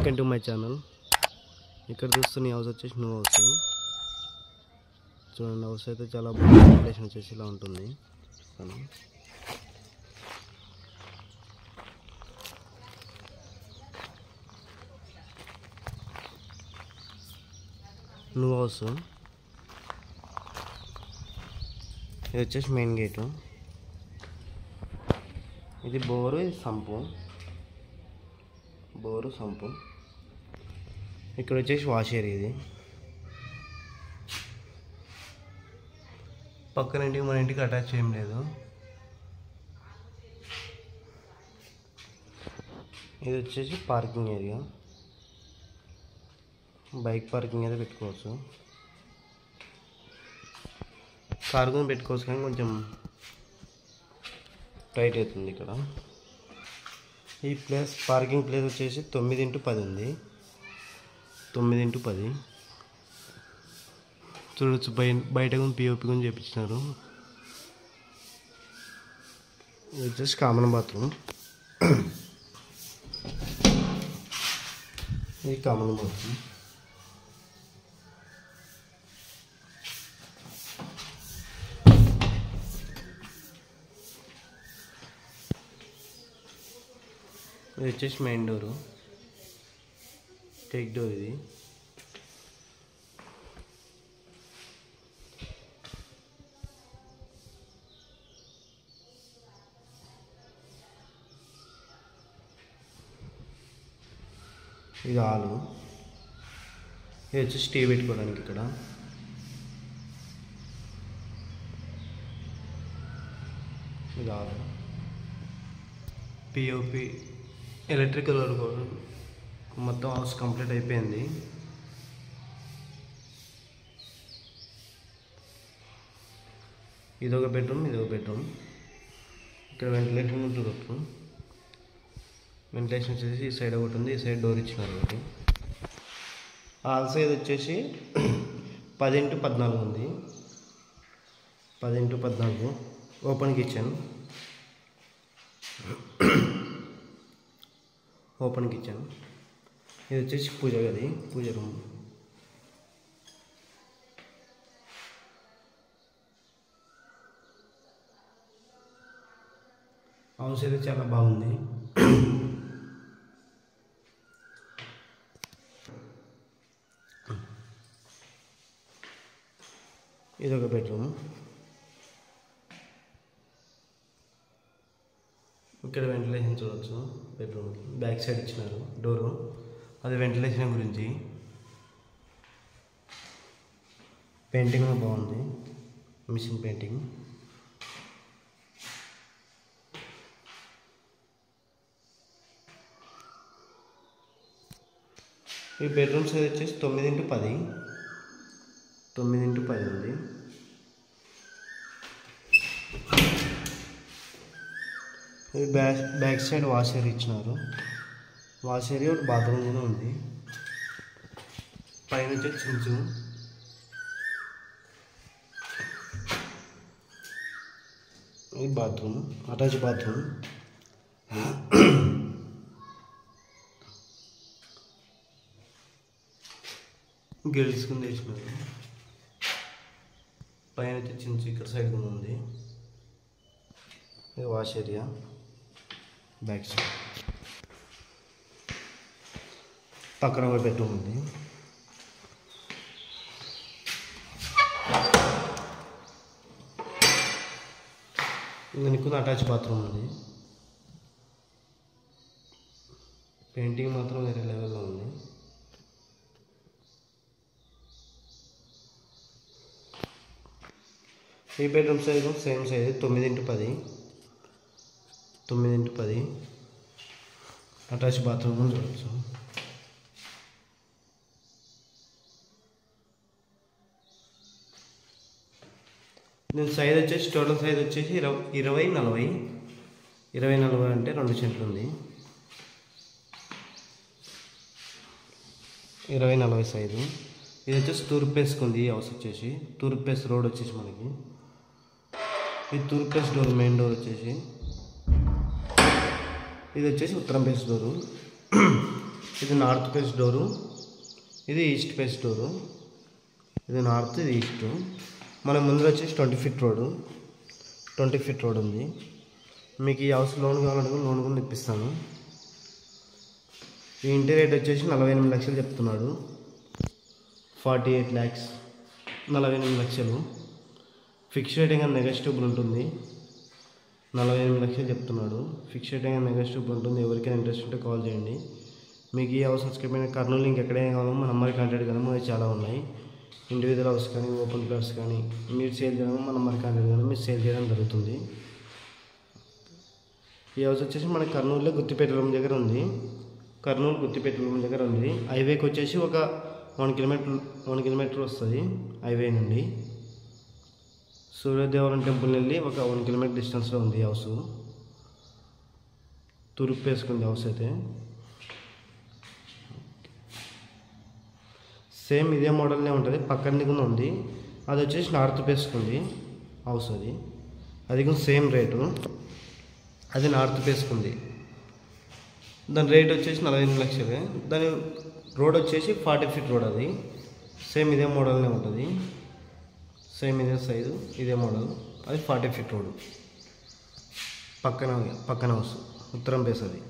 Welcome to my channel. ఇక్కడ చూస్తున్న house వచ్చేసి న్యూ హౌస్. చూడండి, హౌస్ అయితే చాలా బాగా వెంటిలేషన్ వచ్చేసి ఇలా ఉంటుంది. న్యూ హౌస్ ఇది వచ్చేసి మెయిన్ గేటు. ఇది బోరు, ఇది సంపు. Bore sump. ఇక్కడ వచ్చేసి వాష్ ఏరియా. ఇది పక్కన ఇంటికి మన ఇంటికి అటాచ్ ఏం లేదు. ఇది వచ్చేసి పార్కింగ్ ఏరియా. బైక్ పార్కింగ్ అయితే పెట్టుకోవచ్చు, కార్ కూడా పెట్టుకోవచ్చు, కానీ కొంచెం టైట్ అవుతుంది ఇక్కడ. ఈ ప్లేస్ పార్కింగ్ ప్లేస్ వచ్చేసి 9x10 ఉంది. 9x10 చూడొచ్చు. బయట కూడా పిఓపి కూడా చేపించినారు. ఇది వచ్చేసి కామన్ బాత్రూమ్. ఇది కామన్ బాత్రూమ్. ఇది వచ్చేసి మెయిన్ డోరు, టేక్ డోర్. ఇది ఇది హాలు. ఇది వచ్చేసి టీ పెట్టుకోవడానికి. ఇక్కడ ఇది హాలు. పిఓపి ఎలక్ట్రికల్ వర్క్ మొత్తం హౌస్ కంప్లీట్ అయిపోయింది. ఇదొక బెడ్రూమ్, ఇదొక బెడ్రూమ్. ఇక్కడ వెంటిలేషన్ చూడొచ్చు. వెంటిలేషన్ వచ్చేసి ఈ సైడ్ ఒకటి ఉంది, ఈ సైడ్ డోర్ ఇచ్చినారు ఒకటి. హాల్ సైజ్ వచ్చేసి 10x14 ఉంది. 10x14 open kitchen. Open kitchen. ఇది వచ్చేసి పూజ గది, పూజ రూమ్. హౌస్ అయితే చాలా బాగుంది. ఇదొక బెడ్రూమ్. ఇక్కడ వెంటిలేషన్ చూడవచ్చు. బెడ్రూమ్ బ్యాక్ సైడ్ ఇచ్చినారు డోరు, అది వెంటిలేషన్ గురించి. పెయింటింగ్ బాగుంది, మిషన్ పెయింటింగ్. ఈ బెడ్రూమ్ సైజ్ వచ్చేసి 9x10. 9x10 ఉంది. ఇది బ్యాక్ సైడ్ వాష్ ఏరియా ఇచ్చినారు. వాష్ ఏరియా ఒకటి బాత్రూమ్ కూడా ఉంది. పైన వచ్చేసి చించు. ఇది బాత్రూమ్, అటాచ్ బాత్రూమ్. గెల్స్ కింద వేసినారు. పైన వచ్చి చించు ఇక్కడ సైడ్ కూడా ఉంది. ఇది వాష్ ఏరియా బ్యాక్ సైడ్. పక్కన ఒక బెడ్రూమ్ ఉంది. దీనికి అటాచ్ బాత్రూమ్ ఉంది. పెయింటింగ్ మాత్రం వేరే లెవెల్లో ఉంది. ఈ bedroom size same size 9x10. 9x10 attach bathroom కూడా చూడవచ్చు. దీని సైజ్ వచ్చేసి టోటల్ సైజ్ వచ్చేసి 20x40. 20x40 అంటే 2 సెంట్లు ఉంది. 20x40 size. ఇది వచ్చేసి తూర్పు వేసుకుంది. ఈ హౌస్ వచ్చేసి తూర్పు పేస్ రోడ్ వచ్చేసి మనకి. ఇది తూర్పు పేస్ డోర్, మెయిన్ డోర్ వచ్చేసి. ఇది వచ్చేసి ఉత్తరం పేస్ డోరు. ఇది నార్త్ ఫేస్ డోరు, ఇది ఈస్ట్ ఫేస్ డోరు. ఇది నార్త్, ఇది ఈస్ట్. మన ముందర వచ్చేసి 20 ఫీట్ రోడ్డు, 20 ఫీట్ రోడ్ ఉంది. మీకు ఈ హౌస్ లోన్ కావాలంటే లోన్ కూడా ఇప్పిస్తాను. ఈ ఇంటి రేట్ వచ్చేసి 48 లక్షలు చెప్తున్నాడు. 48 lakhs, 48 లక్షలు. ఫిక్స్ రేట్ ఇంకా నెగోషియబుల్ ఉంటుంది. 48 లక్షలు చెప్తున్నాడు. ఫిక్స్ రేట్ ఇంకా నెగోషియబుల్ ఉంటుంది. ఎవరికైనా ఇంట్రెస్ట్ ఉంటే కాల్ చేయండి. మీకు ఈ హౌస్ సబ్స్క్రైబ్ కర్నూలు ఇంక ఎక్కడైనా కావాలో మన నెంబర్కి కాంటాక్ట్ కానీ మనకి చాలా ఉన్నాయి. ఇండివిజువల్ హౌస్ కానీ ఓపెన్ ప్లాట్స్ కానీ మీరు సేల్ చేయడం మన నెంబర్కి కాంటాక్ట్ కానీ మీరు సేల్ చేయడం జరుగుతుంది. ఈ హౌస్ వచ్చేసి మన కర్నూలులో గుత్తిపేటలం దగ్గర ఉంది. కర్నూలు గుత్తిపేటలం దగ్గర ఉంది. హైవేకి వచ్చేసి ఒక 1 కిలోమీటర్ వస్తుంది హైవే నుండి. సూర్యదేవరం టెంపుల్ వెళ్ళి ఒక 1 కిలోమీటర్ డిస్టెన్స్లో ఉంది హౌస్. తూర్పు వేసుకుంది హౌస్ అయితే. సేమ్ ఇదే మోడల్నే ఉంటుంది. పక్కన కూడా ఉంది. అది వచ్చేసి నార్త్ వేసుకుంది హౌస్. అది కూడా సేమ్ రేటు. అది నార్త్ వేసుకుంది. దాని రేట్ వచ్చేసి 48 లక్షలే. దాని రోడ్ వచ్చేసి 40 ఫీట్ రోడ్. అది సేమ్ ఇదే మోడల్నే ఉంటుంది. సేమ్ ఇదే సైజు, ఇదే మోడల్. అది 40 ఫీట్ రోడ్. పక్కన హౌస్ ఉత్తరం ఫేస్ అది.